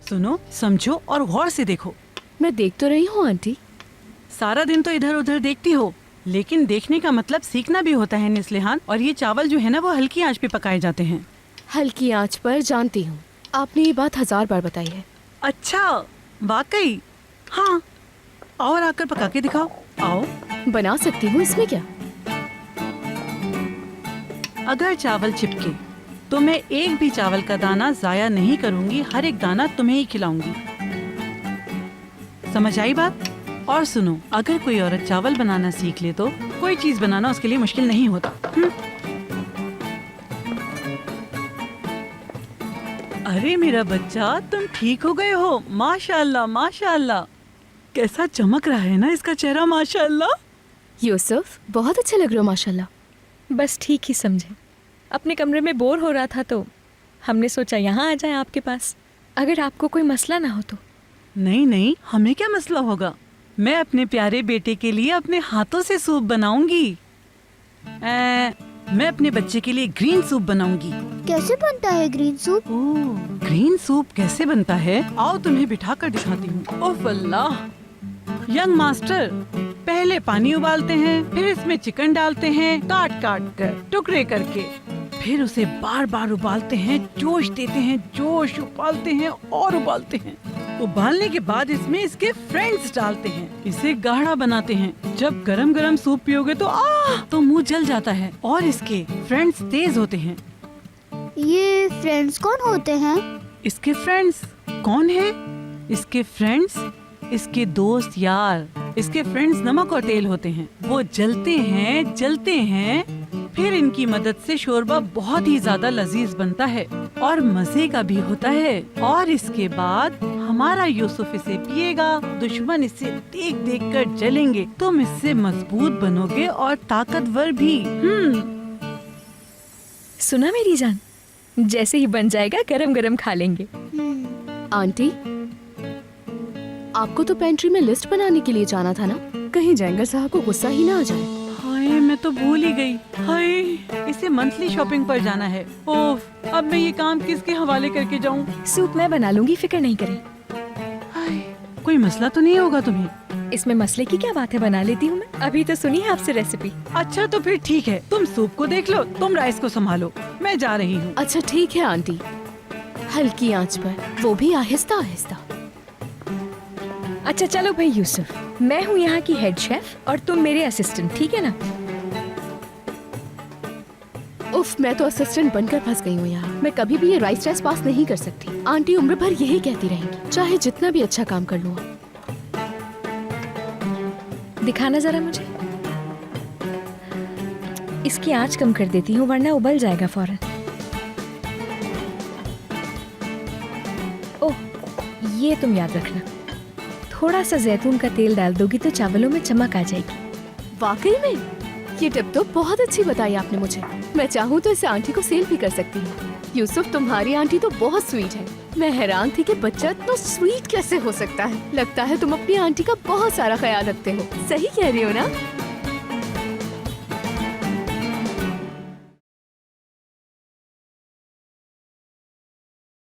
सुनो, समझो और गौर से देखो। मैं देख तो रही हूँ आंटी। सारा दिन तो इधर उधर देखती हो, लेकिन देखने का मतलब सीखना भी होता है निस्लिहान। और ये चावल जो है ना, वो हल्की आंच पे पकाए जाते हैं। हल्की आंच पर जानती हूँ, आपने ये बात 1000 बार बताई है। अच्छा, वाकई? हाँ, और आकर पका के दिखाओ। आओ। बना सकती हूँ, इसमें क्या। अगर चावल चिपके तो मैं एक भी चावल का दाना जाया नहीं करूंगी, हर एक दाना तुम्हें ही खिलाऊंगी। समझ आई बात? और सुनो, अगर कोई औरत चावल बनाना सीख ले तो कोई चीज बनाना उसके लिए मुश्किल नहीं होता। अरे मेरा बच्चा, तुम ठीक हो गए हो। माशाअल्लाह माशाअल्लाह। कैसा चमक रहा है ना इसका चेहरा, माशाअल्लाह। यूसुफ, बहुत अच्छा लग रहे हो माशाल्लाह। बस ठीक ही समझे, अपने कमरे में बोर हो रहा था तो हमने सोचा यहाँ आ जाए आपके पास, अगर आपको कोई मसला ना हो तो। नहीं नहीं, हमें क्या मसला होगा। मैं अपने प्यारे बेटे के लिए अपने हाथों से सूप बनाऊंगी। मैं अपने बच्चे के लिए ग्रीन सूप बनाऊंगी। कैसे बनता है ग्रीन सूप? ओह, ग्रीन सूप कैसे बनता है? आओ तुम्हें बिठा कर दिखाती हूँ। ओह अल्लाह। यंग मास्टर, पहले पानी उबालते हैं, फिर इसमें चिकन डालते हैं काट काट कर, टुकड़े करके। फिर उसे बार बार उबालते हैं, जोश देते हैं, जोश उबालते हैं और उबालते हैं। उबालने के बाद इसमें इसके फ्रेंड्स डालते हैं, इसे गाढ़ा बनाते हैं। जब गरम गरम सूप पियोगे तो मुंह जल जाता है। और इसके फ्रेंड्स तेज होते हैं। ये फ्रेंड्स कौन होते हैं? इसके फ्रेंड्स कौन है? इसके फ्रेंड्स इसके दोस्त यार। इसके फ्रेंड्स नमक और तेल होते हैं। वो जलते हैं, फिर इनकी मदद से शोरबा बहुत ही ज्यादा लजीज बनता है और मजे का भी होता है। और इसके बाद हमारा यूसुफ इसे पिएगा। दुश्मन इसे देख देख कर जलेंगे। तुम इससे मजबूत बनोगे और ताकतवर भी। सुना मेरी जान, जैसे ही बन जाएगा गरम गरम खा लेंगे। आंटी, आपको तो पेंट्री में लिस्ट बनाने के लिए जाना था ना, कहीं जैंगर साहब को गुस्सा ही ना आ जाए। हाय, मैं तो भूल ही गई। हाय, इसे मंथली शॉपिंग पर जाना है। ओफ, अब मैं ये काम किसके हवाले करके जाऊँ? सूप मैं बना लूंगी, फिक्र नहीं करें। हाय, कोई मसला तो नहीं होगा तुम्हें? इसमें मसले की क्या बात है, बना लेती हूँ मैं। अभी तो सुनी है आपसे रेसिपी। अच्छा तो फिर ठीक है, तुम सूप को देख लो, तुम राइस को संभालो, मैं जा रही हूँ। अच्छा ठीक है आंटी, हल्की आंच पर, वो भी आहिस्ता आहिस्ता। अच्छा चलो भाई यूसुफ, मैं हूँ यहाँ की हेड शेफ और तुम मेरे असिस्टेंट, ठीक है ना? उफ, मैं तो असिस्टेंट बनकर फंस गई हूँ यहाँ। मैं कभी भी ये राइस टेस्ट पास नहीं कर सकती। आंटी उम्र भर यही कहती रहेंगी, चाहे जितना भी अच्छा काम कर लूँ। दिखाना जरा मुझे। इसकी आंच कम कर देती हूँ वरना उबल जाएगा फौरन। ओह, ये तुम याद रखना, थोड़ा सा जैतून का तेल डाल दोगी तो चावलों में चमक आ जाएगी। वाकई में ये टिप तो बहुत अच्छी बताई आपने मुझे। मैं चाहूँ तो इसे आंटी को सेल भी कर सकती हूँ। यूसुफ, तुम्हारी आंटी तो बहुत स्वीट है। मैं हैरान थी कि बच्चा इतना स्वीट कैसे हो सकता है। लगता है तुम अपनी आंटी का बहुत सारा ख्याल रखते हो। सही कह रही हो ना?